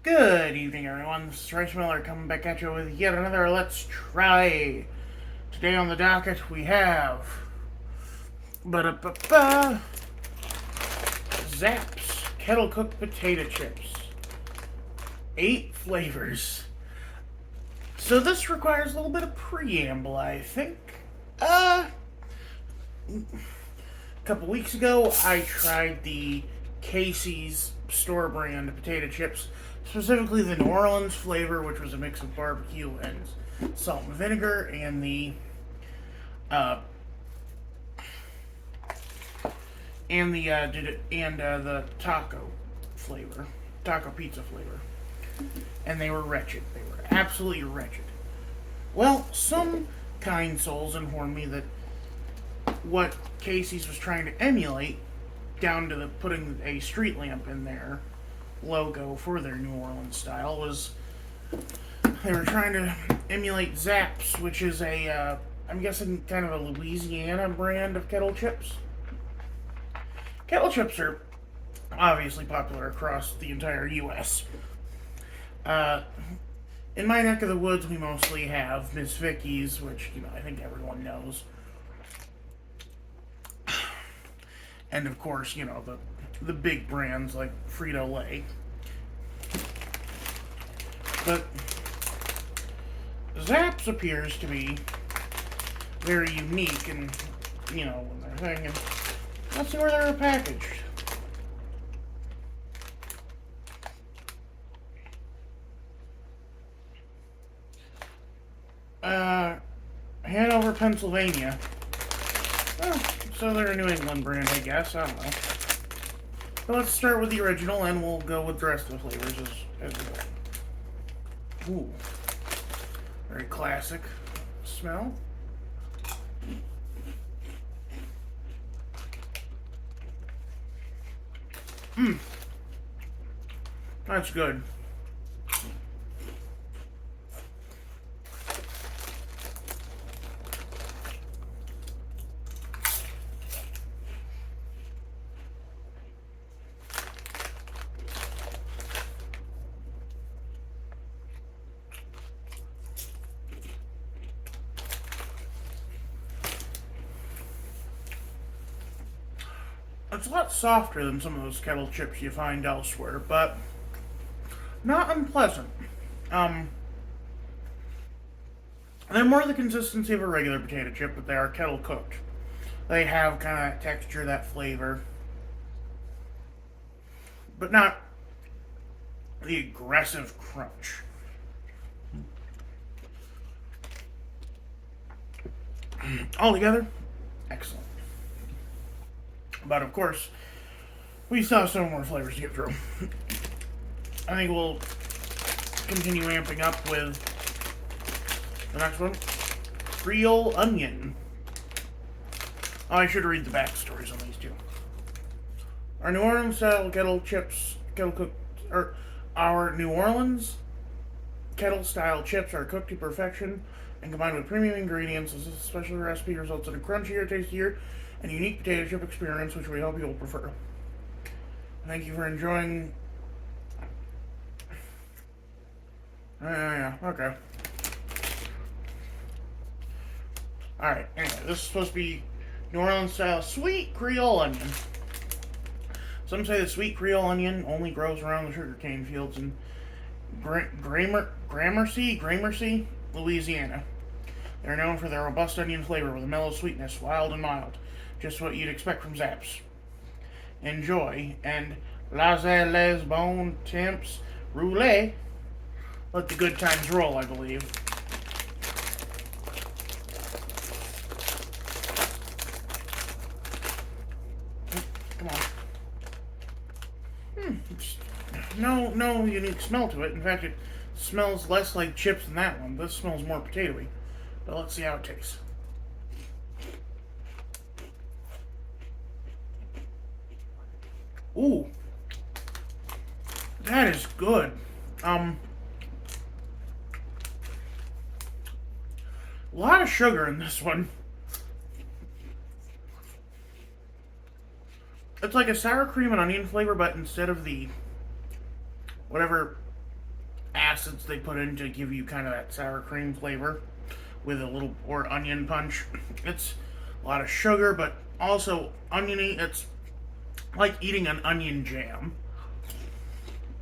Good evening, everyone. This is Royce Miller coming back at you with yet another Let's Try. Today on the docket we have Zapp's Kettle Cooked Potato Chips. 8 flavors. So this requires a little bit of preamble, I think. A couple weeks ago, I tried the Casey's store brand potato chips, specifically the New Orleans flavor, which was a mix of barbecue and salt and vinegar, and uh, the taco pizza flavor, and they were wretched. They were absolutely wretched. Well, some kind souls informed me that what Casey's was trying to emulate, down to putting a street lamp in their logo for their New Orleans style, was they were trying to emulate Zapp's, which is I'm guessing kind of a Louisiana brand of kettle chips. Kettle chips are obviously popular across the entire U.S. In my neck of the woods, we mostly have Miss Vicky's, which I think everyone knows, and of course, the big brands like Frito-Lay. But Zapp's appears to be very unique, and when they're thinking, let's see where they're packaged. Hanover, Pennsylvania. Oh, so they're a New England brand, I guess. I don't know. But let's start with the original, and we'll go with the rest of the flavors as we go. Ooh. Very classic smell. That's good. It's a lot softer than some of those kettle chips you find elsewhere, but not unpleasant. They're more the consistency of a regular potato chip, but they are kettle cooked. They have kind of that texture, that flavor, but not the aggressive crunch. Altogether, excellent. But of course, we still have some more flavors to get through. I think we'll continue amping up with the next one. Creole Onion. Oh, I should read the backstories on these two. Our New Orleans style kettle chips, our New Orleans kettle style chips are cooked to perfection and combined with premium ingredients. This special recipe results in a crunchier, tastier, and unique potato chip experience, which we hope you will prefer. Thank you for enjoying. Yeah, okay. Alright, anyway, this is supposed to be New Orleans style sweet Creole onion. Some say the sweet Creole onion only grows around the sugarcane fields in Gramercy, Louisiana. They're known for their robust onion flavor with a mellow sweetness, wild and mild. Just what you'd expect from Zapp's. Enjoy, and laissez les bons temps rouler. Let the good times roll, I believe. Come on. No unique smell to it. In fact, it smells less like chips than that one. This smells more potatoey. But let's see how it tastes. Ooh. That is good. A lot of sugar in this one. It's like a sour cream and onion flavor, but instead of the whatever acids they put in to give you kind of that sour cream flavor with a little or onion punch. It's a lot of sugar, but also oniony. It's like eating an onion jam.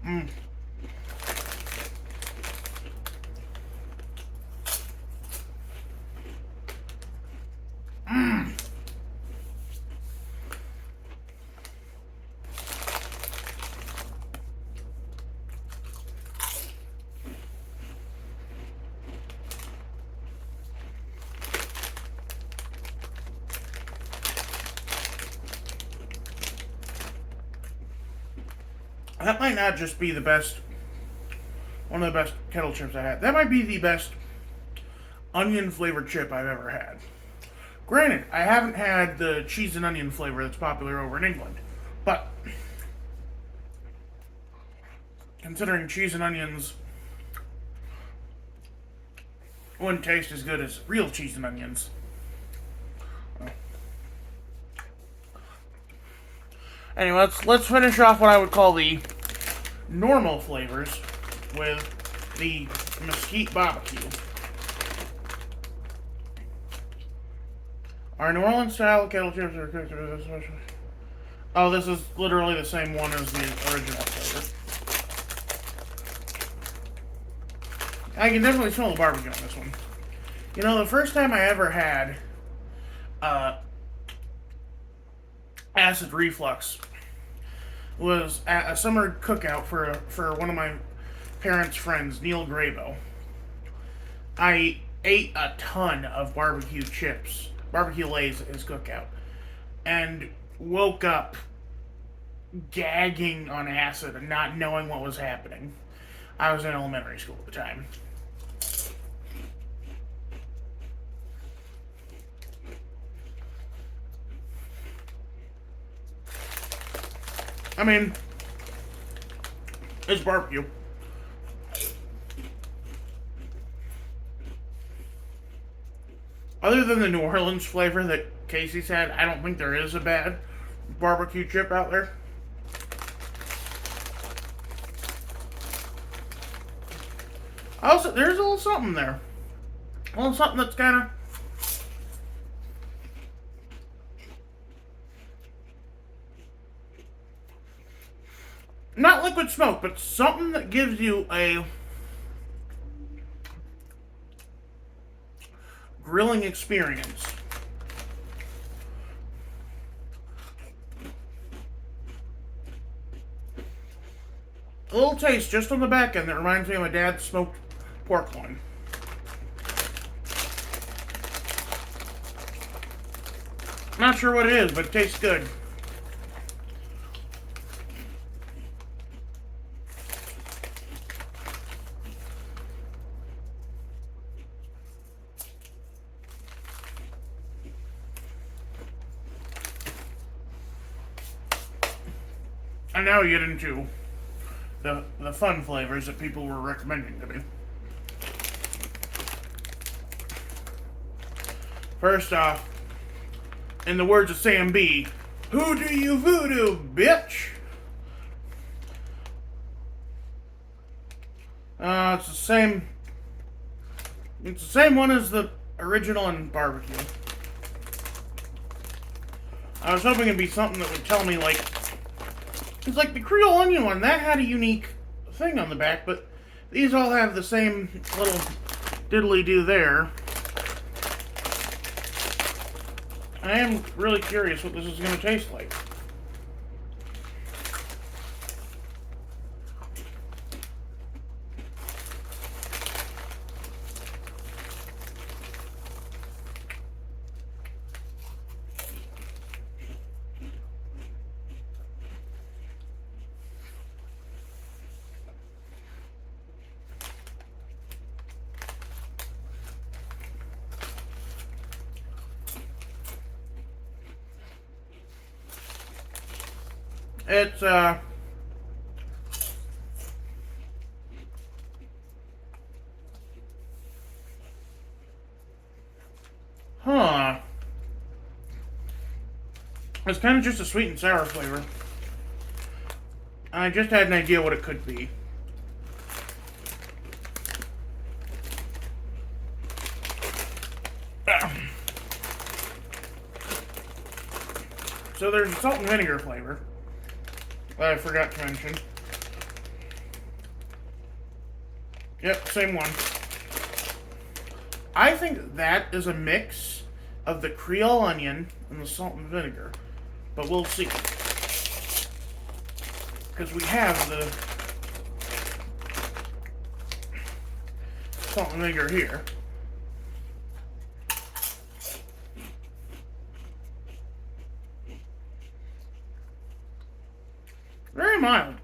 Mm. Mm. That might not just be the best, one of the best kettle chips I had. That might be the best onion flavored chip I've ever had. Granted, I haven't had the cheese and onion flavor that's popular over in England, but considering cheese and onions wouldn't taste as good as real cheese and onions. Anyway, let's finish off what I would call the normal flavors with the Mesquite BBQ. Our New Orleans style kettle chips are cooked with this special. Oh, this is literally the same one as the original flavor. I can definitely smell the barbecue on this one. You know, the first time I ever had acid reflux was at a summer cookout for one of my parents' friends, Neil Grabo. I ate a ton of barbecue chips, barbecue lays at his cookout, and woke up gagging on acid and not knowing what was happening. I was in elementary school at the time. I mean, it's barbecue. Other than the New Orleans flavor that Casey's had, I don't think there is a bad barbecue chip out there. Also, there's a little something there. A little something that's kind of... not liquid smoke, but something that gives you a grilling experience. A little taste just on the back end that reminds me of my dad's smoked pork loin. Not sure what it is, but it tastes good. And now we get into the fun flavors that people were recommending to me. First off, in the words of Sam B, who do you voodoo, bitch? It's the same. It's the same one as the original and barbecue. I was hoping it'd be something that would tell me like. It's like the Creole Onion one, that had a unique thing on the back, but these all have the same little diddly-do there. I am really curious what this is going to taste like. It's, it's kind of just a sweet and sour flavor. I just had an idea what it could be. So there's a salt and vinegar flavor that I forgot to mention. Yep, same one. I think that is a mix of the Creole Onion and the salt and vinegar. But we'll see. Because we have the salt and vinegar here. Very mild.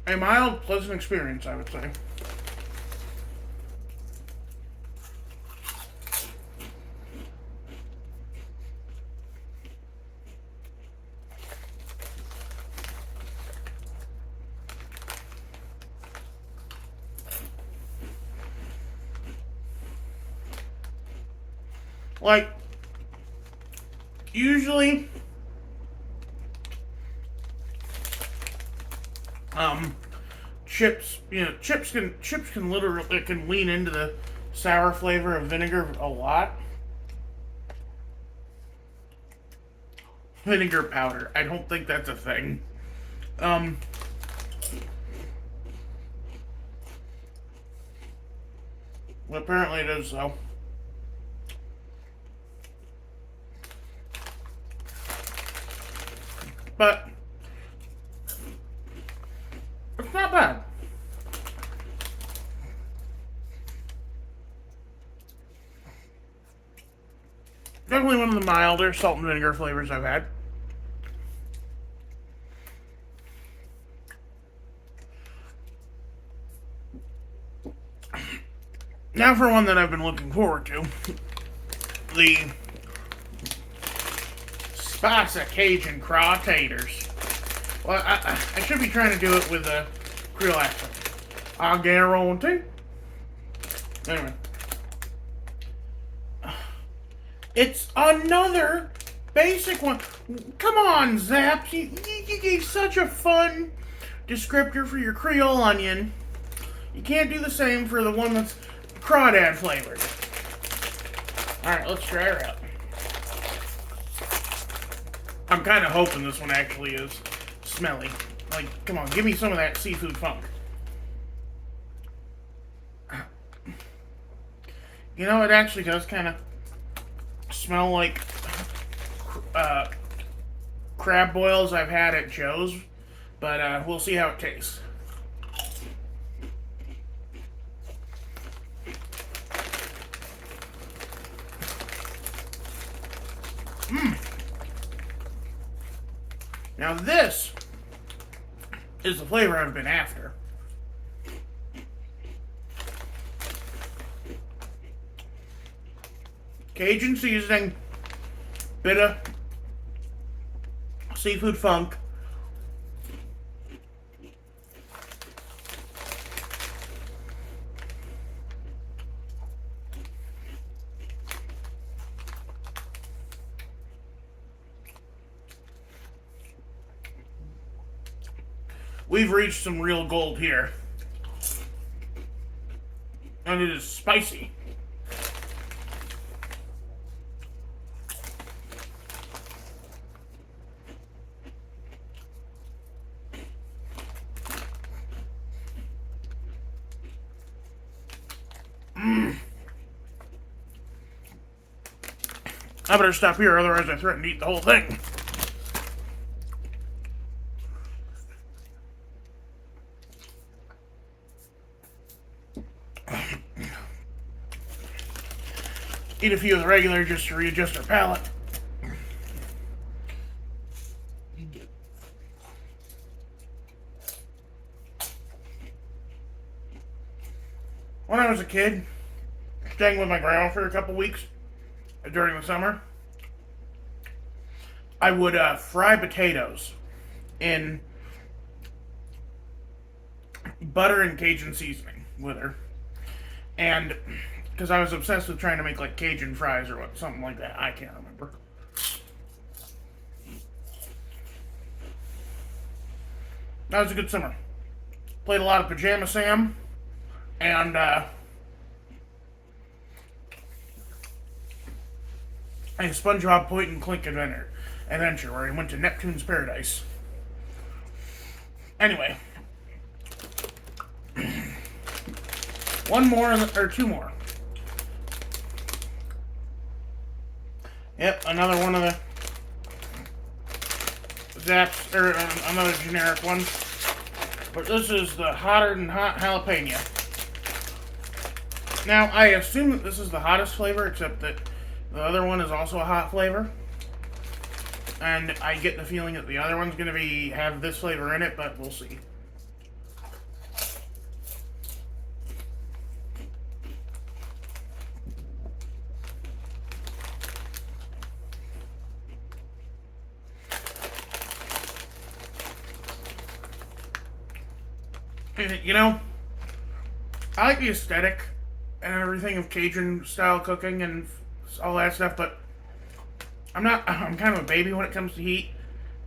A mild, pleasant experience, I would say. Like, usually, chips can literally, it can lean into the sour flavor of vinegar a lot. Vinegar powder, I don't think that's a thing. Well, apparently it is, though. But it's not bad. Definitely one of the milder salt and vinegar flavors I've had. Now for one that I've been looking forward to. The Spicy Cajun Craw Taters. Well, I should be trying to do it with a Creole accent. I guarantee. Anyway. It's another basic one. Come on, Zapp. You gave such a fun descriptor for your Creole Onion. You can't do the same for the one that's crawdad flavored. Alright, let's try her out. I'm kind of hoping this one actually is smelly. Like, come on, give me some of that seafood funk. You know, it actually does kind of smell like crab boils I've had at Joe's, but we'll see how it tastes. Now this is the flavor I've been after. Cajun seasoning, bit of seafood funk. We've reached some real gold here. And it is spicy. I better stop here, otherwise I threaten to eat the whole thing. Eat a few of the regular just to readjust our palate. When I was a kid, staying with my grandma for a couple weeks during the summer, I would fry potatoes in butter and Cajun seasoning with her. And because I was obsessed with trying to make like Cajun fries or what, something like that. I can't remember. That was a good summer. Played a lot of Pajama Sam, and a SpongeBob Point and Clink adventure where he went to Neptune's Paradise. Anyway, one more or two more. Yep, another one of the Zapps, or another generic one. But this is the hotter than hot jalapeno. Now, I assume that this is the hottest flavor, except that the other one is also a hot flavor. And I get the feeling that the other one's going to have this flavor in it, but we'll see. You know, I like the aesthetic and everything of Cajun style cooking and all that stuff, but I'm kind of a baby when it comes to heat,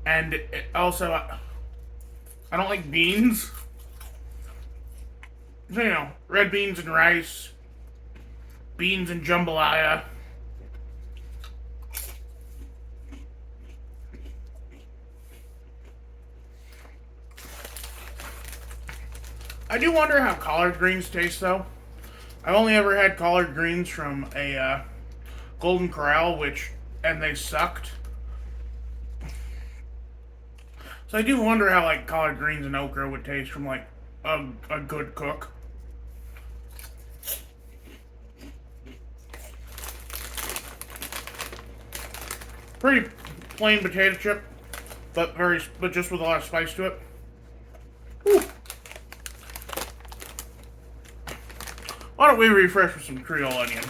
and also, I don't like beans. So, you know, red beans and rice, beans and jambalaya. I do wonder how collard greens taste, though. I've only ever had collard greens from a Golden Corral, and they sucked. So I do wonder how, like, collard greens and okra would taste from, like, a good cook. Pretty plain potato chip, but just with a lot of spice to it. Whew. Why don't we refresh with some Creole Onion?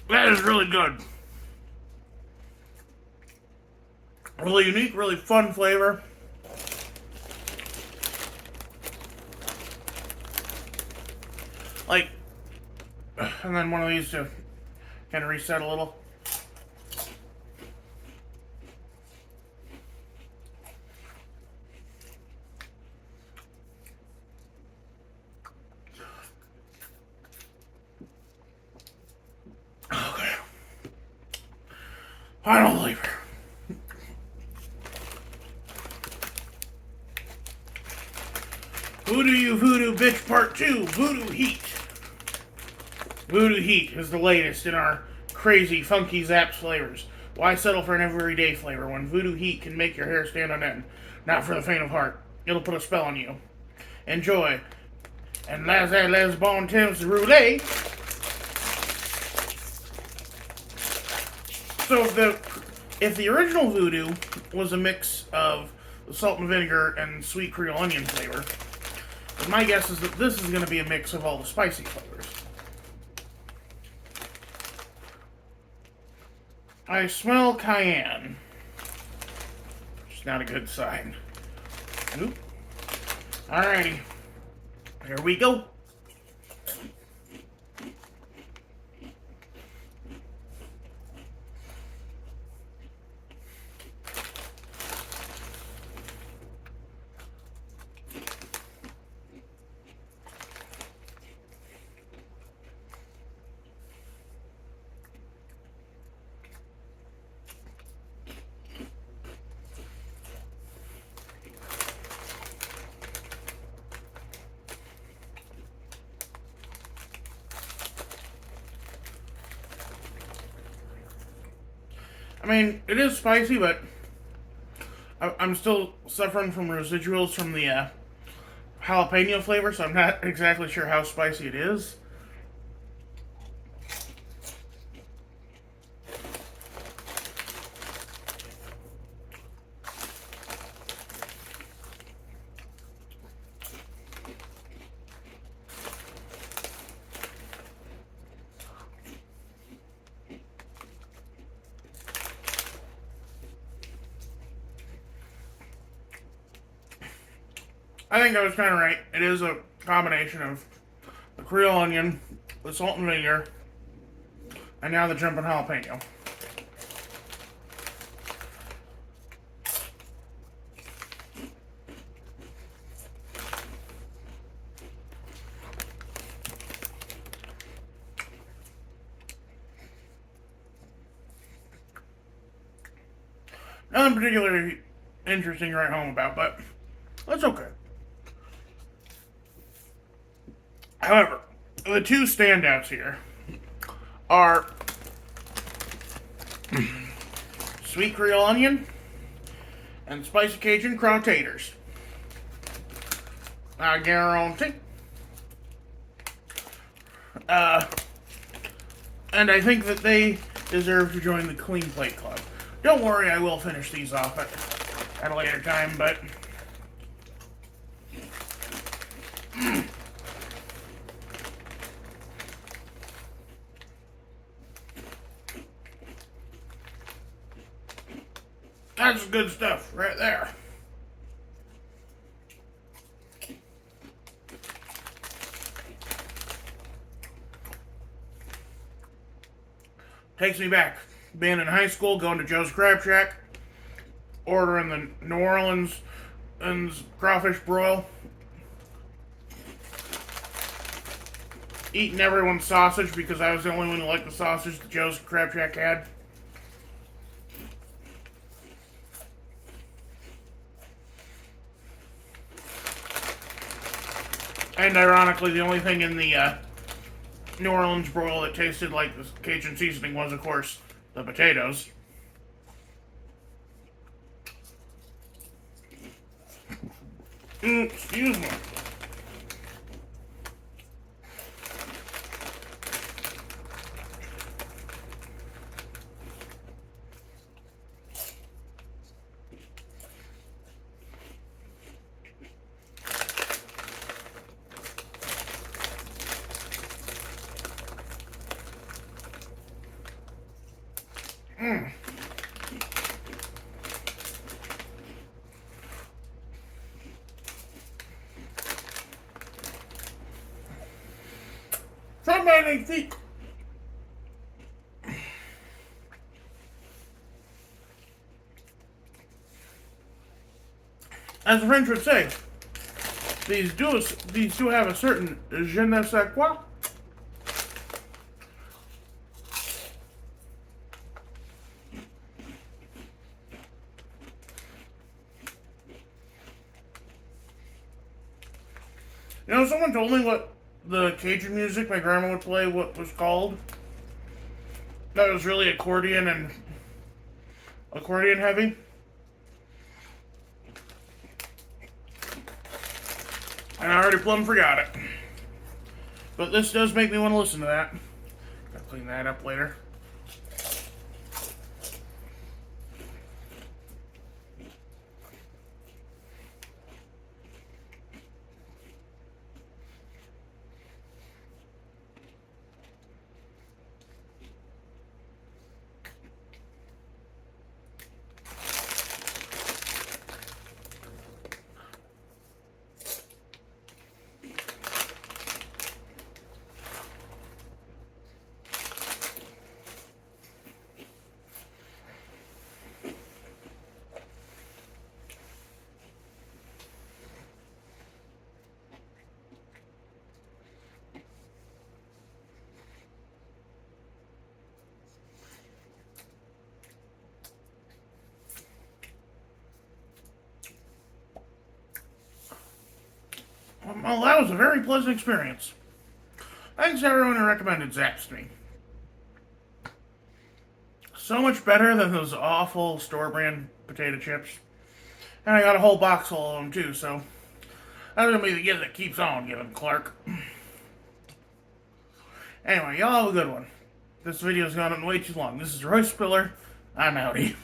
That is really good. Really unique, really fun flavor. Like, and then one of these to kind of reset a little. Okay. Final flavor. Voodoo You Voodoo Bitch Part 2, Voodoo Heat. Voodoo Heat is the latest in our crazy, funky Zapp's flavors. Why settle for an everyday flavor when Voodoo Heat can make your hair stand on end? Not for the faint of heart. It'll put a spell on you. Enjoy. And les bon temps roulé. So if the original Voodoo was a mix of the salt and vinegar and sweet Creole Onion flavor, then my guess is that this is going to be a mix of all the spicy flavors. I smell cayenne. Which is not a good sign. Nope. Alrighty. Here we go. I mean, it is spicy, but I'm still suffering from residuals from the jalapeno flavor, so I'm not exactly sure how spicy it is. I think I was kind of right. It is a combination of the Creole Onion, the salt and vinegar, and now the jumping jalapeno. Nothing particularly interesting to write home about, but that's okay. However, the two standouts here are sweet Creole Onion and spicy Cajun crawtators. I guarantee. And I think that they deserve to join the Clean Plate Club. Don't worry, I will finish these off at a later time, but that's good stuff right there. Takes me back. Being in high school, going to Joe's Crab Shack, ordering the New Orleans and crawfish broil, eating everyone's sausage because I was the only one who liked the sausage that Joe's Crab Shack had. And ironically, the only thing in the New Orleans broil that tasted like the Cajun seasoning was, of course, the potatoes. Excuse me. Ça magnifique. As the French would say, these do have a certain je ne sais quoi. You know, someone told me what the Cajun music my grandma would play, what was called. That was really accordion heavy. And I already plumb forgot it. But this does make me want to listen to that. Gotta clean that up later. Well, that was a very pleasant experience. Thanks to everyone who recommended Zapps to me. So much better than those awful store-brand potato chips. And I got a whole box full of them, too, so that's going to be the gift that keeps on giving, Clark. Anyway, y'all have a good one. This video's gone on way too long. This is Royce Spiller. I'm outie.